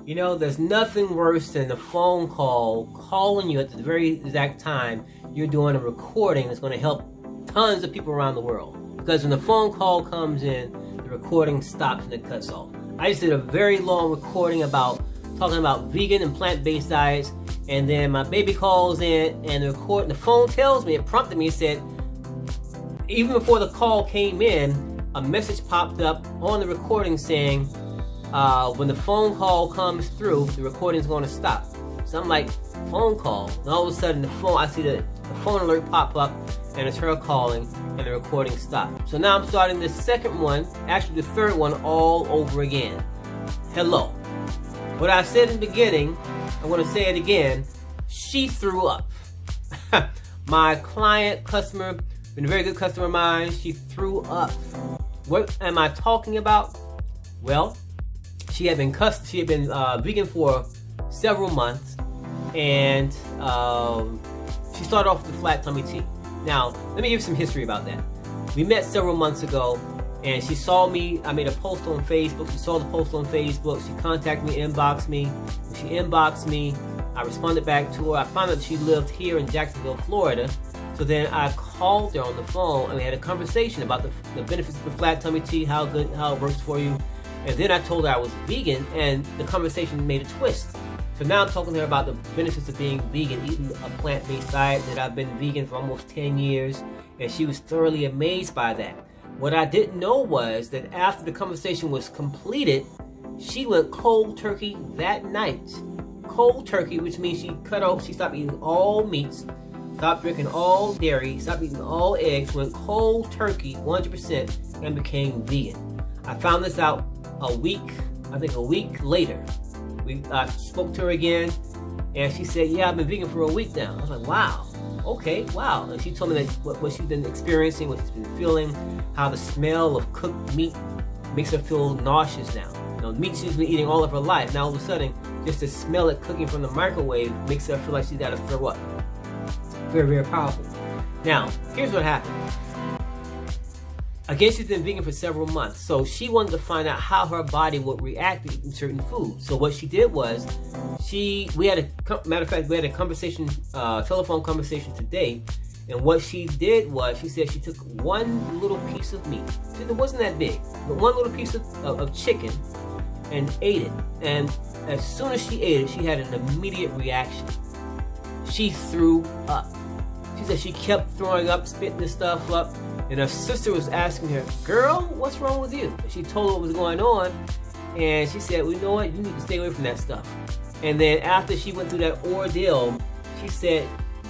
You know, there's nothing worse than a phone call calling you at the very exact time you're doing a recording that's going to help tons of people around the world. Because when the phone call comes in, the recording stops and it cuts off. I just did a very long recording talking about vegan and plant-based diets, and then my baby calls in, and the phone tells me, it prompted me, it said, even before the call came in, a message popped up on the recording saying, when the phone call comes through, the recording is going to stop. So I'm like, phone call? And all of a sudden, I see the phone alert pop up, and it's her calling, and the recording stopped. So now I'm starting the second one, actually the third one, all over again. Hello. What I said in the beginning, I'm going to say it again. She threw up. My customer, been a very good customer of mine, she threw up. What am I talking about? Well, she had been vegan for several months, and she started off with flat tummy tea. Now, let me give you some history about that. We met several months ago, and she saw me. I made a post on Facebook. She saw the post on Facebook. She contacted me, inboxed me. When she inboxed me, I responded back to her. I found out she lived here in Jacksonville, Florida. So then I called her on the phone, and we had a conversation about the benefits of the flat tummy tea, how it works for you. And then I told her I was vegan, and the conversation made a twist. So now I'm talking to her about the benefits of being vegan, eating a plant-based diet, that I've been vegan for almost 10 years, and she was thoroughly amazed by that. What I didn't know was that after the conversation was completed, she went cold turkey that night. Cold turkey, which means she stopped eating all meats, stopped drinking all dairy, stopped eating all eggs, went cold turkey 100%, and became vegan. I found this out a week later. I spoke to her again, and she said, yeah, I've been vegan for a week now. I was like, wow, okay, wow. And she told me that what she's been experiencing, what she's been feeling, how the smell of cooked meat makes her feel nauseous now. You know, meat she's been eating all of her life. Now all of a sudden, just to smell it cooking from the microwave makes her feel like she's got to throw up. Very, very powerful. Now, here's what happened. Again, she's been vegan for several months, so she wanted to find out how her body would react to eating certain foods. So what she did was, we had a conversation, telephone conversation today, and what she did was, she said she took one little piece of meat. It wasn't that big, but one little piece of chicken, and ate it. And as soon as she ate it, she had an immediate reaction. She threw up. She said she kept throwing up, spitting this stuff up. And her sister was asking her, girl, what's wrong with you? And she told her what was going on. And she said, well, you know what? You need to stay away from that stuff. And then after she went through that ordeal, she said,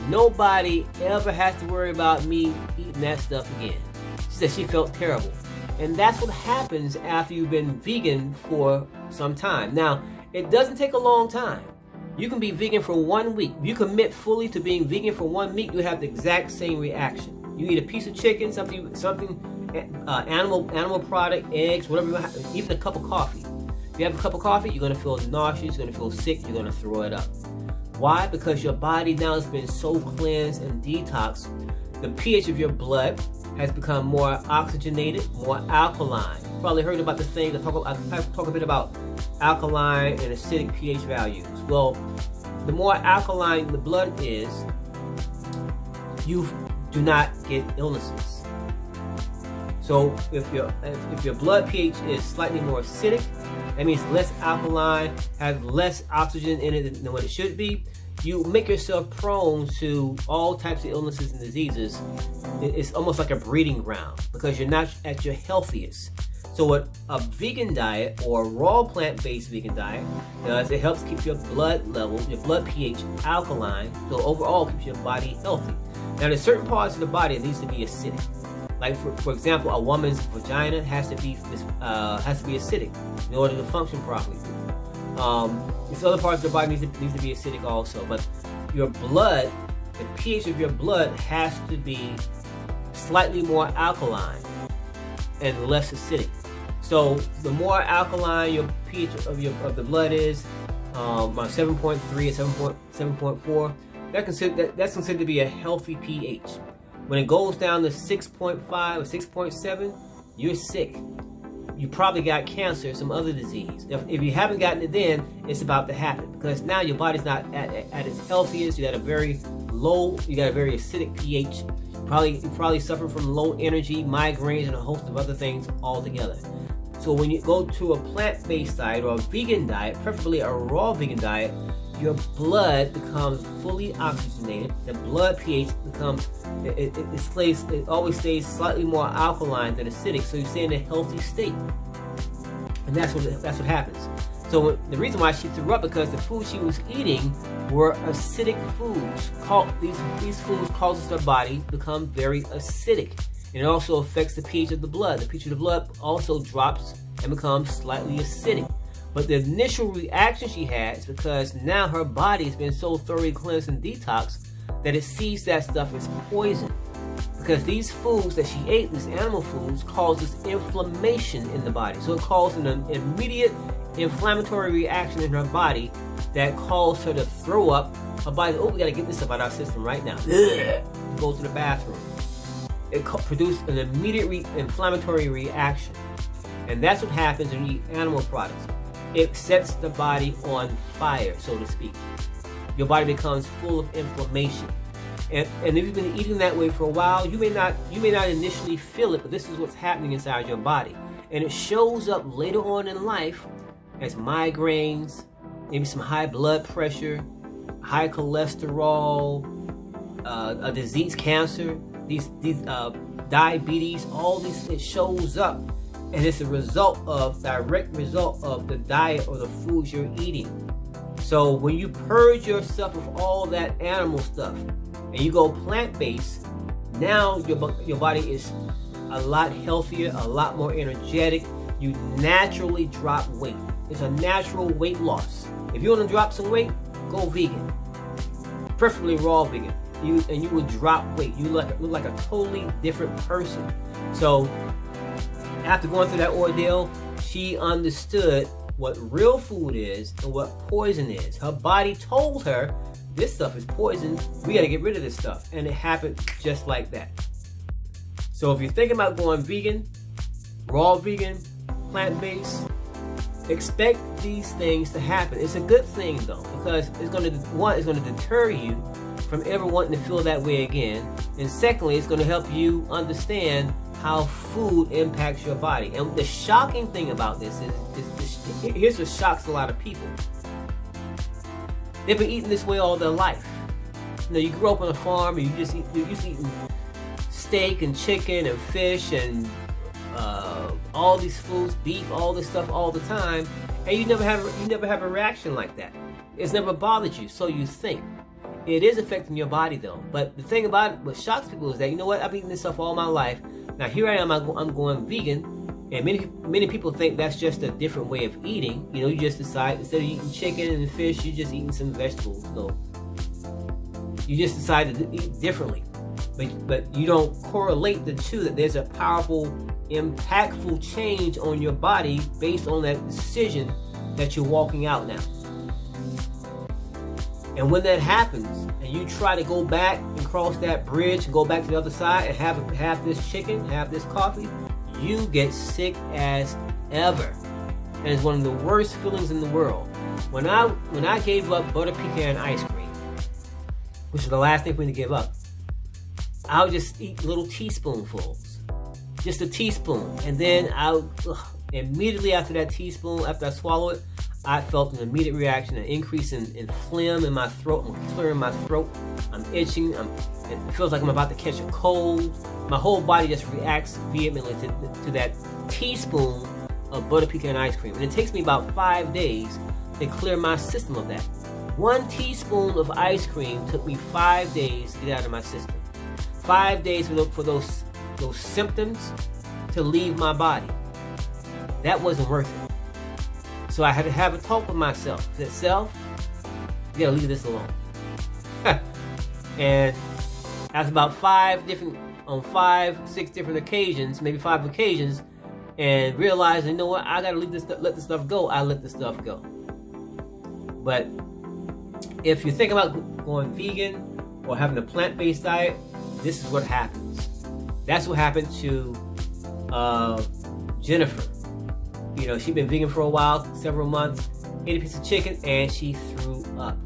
nobody ever has to worry about me eating that stuff again. She said she felt terrible. And that's what happens after you've been vegan for some time. Now, it doesn't take a long time. You can be vegan for 1 week. If you commit fully to being vegan for 1 week, you'll have the exact same reaction. You eat a piece of chicken, something, animal product, eggs, whatever you have, even a cup of coffee. If you have a cup of coffee, you're gonna feel nauseous, you're gonna feel sick, you're gonna throw it up. Why? Because your body now has been so cleansed and detoxed. The pH of your blood has become more oxygenated, more alkaline. You probably heard about the thing, I talk a bit about alkaline and acidic pH values. Well, the more alkaline the blood is, you do not get illnesses. So if your blood pH is slightly more acidic, that means less alkaline, has less oxygen in it than what it should be, you make yourself prone to all types of illnesses and diseases. It's almost like a breeding ground because you're not at your healthiest. So what a vegan diet or a raw plant-based vegan diet does, it helps keep your blood level, your blood pH alkaline, so overall keeps your body healthy. Now there's certain parts of the body that needs to be acidic. Like for example, a woman's vagina has to be acidic in order to function properly. These other parts of the body needs to be acidic also. But your blood, the pH of your blood has to be slightly more alkaline and less acidic. So the more alkaline your pH of the blood is, about 7.3 or 7.4, that's considered to be a healthy pH. When it goes down to 6.5 or 6.7, you're sick. you probably got cancer or some other disease. If you haven't gotten it then, it's about to happen, because now your body's not at its healthiest. You got a very acidic pH. You probably suffer from low energy, migraines, and a host of other things altogether. So when you go to a plant-based diet or a vegan diet, preferably a raw vegan diet, your blood becomes fully oxygenated. The blood pH becomes, it always stays slightly more alkaline than acidic, so you stay in a healthy state. And that's what happens. So the reason why she threw up, because the food she was eating were acidic foods. These foods causes her body to become very acidic. And it also affects the pH of the blood. The pH of the blood also drops and becomes slightly acidic. But the initial reaction she had is because now her body has been so thoroughly cleansed and detoxed that it sees that stuff as poison. Because these foods that she ate, these animal foods, causes inflammation in the body. So it causes an immediate inflammatory reaction in her body that caused her to throw up. Her body, we gotta get this stuff out of our system right now. Go to the bathroom. It produced an immediate inflammatory reaction. And that's what happens when you eat animal products. It sets the body on fire, so to speak. Your body becomes full of inflammation. And if you've been eating that way for a while, you may not initially feel it, but this is what's happening inside your body. And it shows up later on in life as migraines, maybe some high blood pressure, high cholesterol, a disease, cancer, these diabetes, all these, it shows up. And it's a direct result of the diet or the foods you're eating. So when you purge yourself of all that animal stuff and you go plant-based, now your body is a lot healthier, a lot more energetic. You naturally drop weight. It's a natural weight loss. If you want to drop some weight, go vegan. Preferably raw vegan. You will drop weight. You look like a totally different person. So after going through that ordeal, she understood what real food is and what poison is. Her body told her, this stuff is poison. We got to get rid of this stuff. And it happened just like that. So if you're thinking about going vegan, raw vegan, plant-based, expect these things to happen. It's a good thing though, because it's going to deter you from ever wanting to feel that way again. And secondly, it's going to help you understand how food impacts your body. And the shocking thing about this is here's what shocks a lot of people. They've been eating this way all their life. You know, you grew up on a farm and you're used to eating steak and chicken and fish and all these foods, beef, all this stuff all the time, and you never have a reaction like that. It's never bothered you, so you think. It is affecting your body though. But the thing about it, what shocks people is that, you know what, I've eaten this stuff all my life. Now here I am, I'm going vegan, and many people think that's just a different way of eating. You know, you just decide, instead of eating chicken and fish, you're just eating some vegetables. So you just decide to eat differently. But you don't correlate the two, that there's a powerful, impactful change on your body based on that decision that you're walking out now. And when that happens, and you try to go back and cross that bridge and go back to the other side and have this chicken, have this coffee, you get sick as ever. And it's one of the worst feelings in the world. When I gave up butter pecan ice cream, which is the last thing for me to give up, I would just eat little teaspoonfuls. Just a teaspoon. And then immediately after that teaspoon, after I swallow it, I felt an immediate reaction, an increase in phlegm in my throat. I'm clearing my throat. I'm itching. It feels like I'm about to catch a cold. My whole body just reacts vehemently to that teaspoon of butter pecan ice cream. And it takes me about 5 days to clear my system of that. 1 teaspoon of ice cream took me 5 days to get out of my system. 5 days for those symptoms to leave my body. That wasn't worth it. So I had to have a talk with myself. I said, self, you gotta leave this alone. And that's about 6 different occasions, maybe 5 occasions, and realized, you know what, I gotta let this stuff go. I let this stuff go. But if you think about going vegan or having a plant-based diet, this is what happens. That's what happened to Jennifer. You know, she'd been vegan for a while, several months, ate a piece of chicken, and she threw up.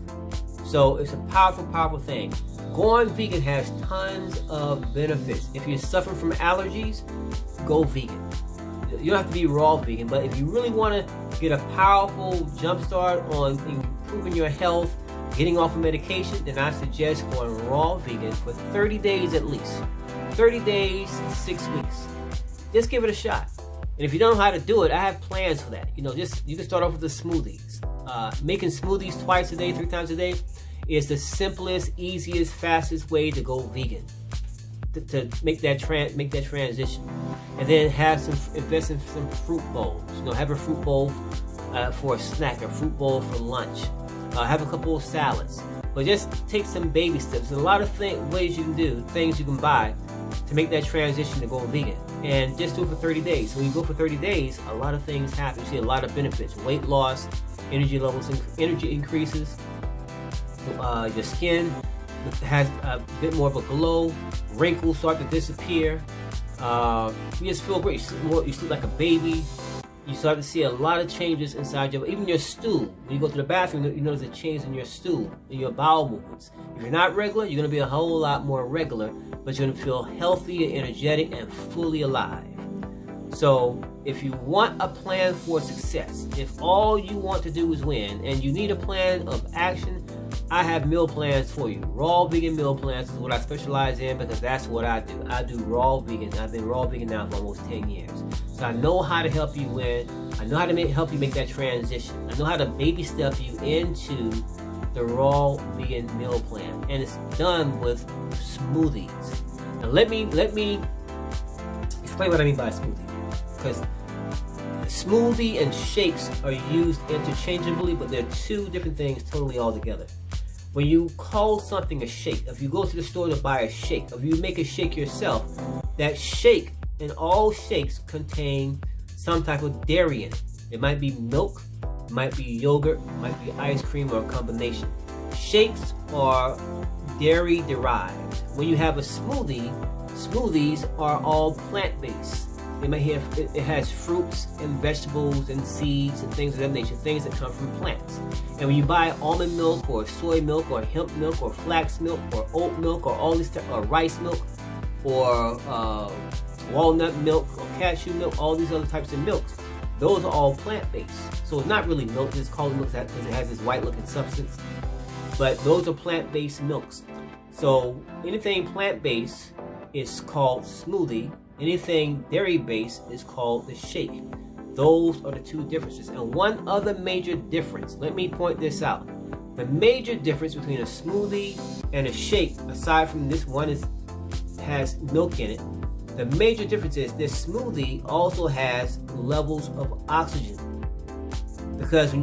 So it's a powerful, powerful thing. Going vegan has tons of benefits. If you're suffering from allergies, go vegan. You don't have to be raw vegan, but if you really want to get a powerful jump start on improving your health, getting off of medication, then I suggest going raw vegan for 30 days at least. 30 days, 6 weeks. Just give it a shot. And if you don't know how to do it, I have plans for that. You know, you can start off with the smoothies. Making smoothies twice a day, 3 times a day is the simplest, easiest, fastest way to go vegan. To make that transition, and then invest in some fruit bowls. You know, have a fruit bowl for a snack, a fruit bowl for lunch. Have a couple of salads, but just take some baby steps. There's a lot of ways you can do, things you can buy to make that transition to go vegan, and just do it for 30 days. When you go for 30 days, a lot of things happen. You see a lot of benefits: weight loss, energy levels, energy increases. Your skin has a bit more of a glow. Wrinkles start to disappear. You just feel great. You sleep like a baby. You start to see a lot of changes inside even your stool. When you go to the bathroom, you notice a change in your stool, in your bowel movements. If you're not regular, you're going to be a whole lot more regular, but you're going to feel healthy, energetic, and fully alive. So if you want a plan for success, if all you want to do is win, and you need a plan of action, I have meal plans for you. Raw vegan meal plans is what I specialize in, because that's what I do. I do raw vegan. I've been raw vegan now for almost 10 years. So I know how to help you win. I know how to help you make that transition. I know how to baby step you into the raw vegan meal plan. And it's done with smoothies. Now let me explain what I mean by smoothie. Because smoothie and shakes are used interchangeably, but they're two different things totally altogether. When you call something a shake, if you go to the store to buy a shake, if you make a shake yourself, that shake and all shakes contain some type of dairy in it. It might be milk, it might be yogurt, it might be ice cream, or a combination. Shakes are dairy derived. When you have a smoothie, smoothies are all plant-based. It has fruits and vegetables and seeds and things of that nature, things that come from plants. And when you buy almond milk or soy milk or hemp milk or flax milk or oat milk or all these or rice milk or walnut milk or cashew milk, all these other types of milks, those are all plant-based. So it's not really milk, it's called milk because it has this white-looking substance. But those are plant-based milks. So anything plant-based is called smoothie. Anything dairy-based is called the shake. Those are the two differences. And one other major difference, let me point this out. The major difference between a smoothie and a shake, aside from this one has milk in it, the major difference is this smoothie also has levels of oxygen. Because when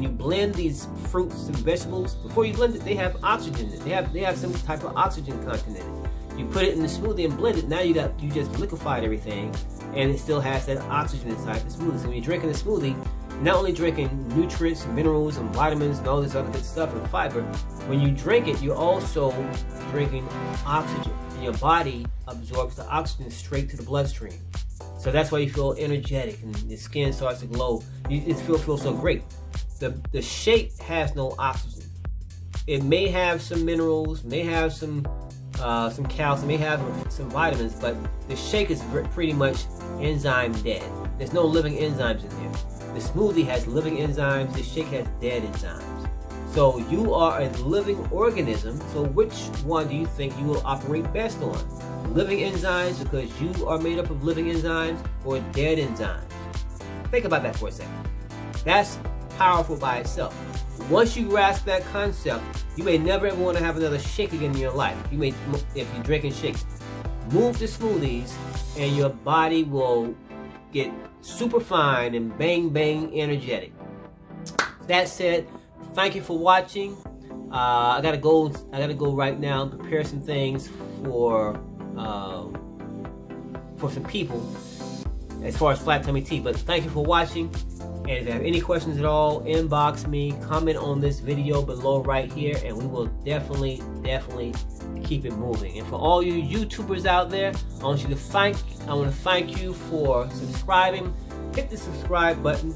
you blend these fruits and vegetables, before you blend it, they have oxygen in it. They have some type of oxygen content in it. You put it in the smoothie and blend it. Now you just liquefied everything, and it still has that oxygen inside the smoothie. So when you're drinking the smoothie, you're not only drinking nutrients, minerals, and vitamins, and all this other good stuff and fiber. When you drink it, you're also drinking oxygen, and your body absorbs the oxygen straight to the bloodstream. So that's why you feel energetic, and your skin starts to glow. You feel so great. The shake has no oxygen. It may have some minerals, may have some calcium, may have some vitamins, but the shake is pretty much enzyme dead. There's no living enzymes in there. The smoothie has living enzymes, the shake has dead enzymes. So you are a living organism, so which one do you think you will operate best on? Living enzymes because you are made up of living enzymes, or dead enzymes? Think about that for a second. That's powerful by itself. Once you grasp that concept, you may never ever want to have another shake again in your life. If you're drinking shakes, move to smoothies, and your body will get super fine and bang bang energetic. That said, thank you for watching. I gotta go right now and prepare some things for some people as far as flat tummy tea. But thank you for watching. And if you have any questions at all, inbox me, comment on this video below right here, and we will definitely keep it moving. And for all you YouTubers out there, I want to thank you for subscribing, hit the subscribe button,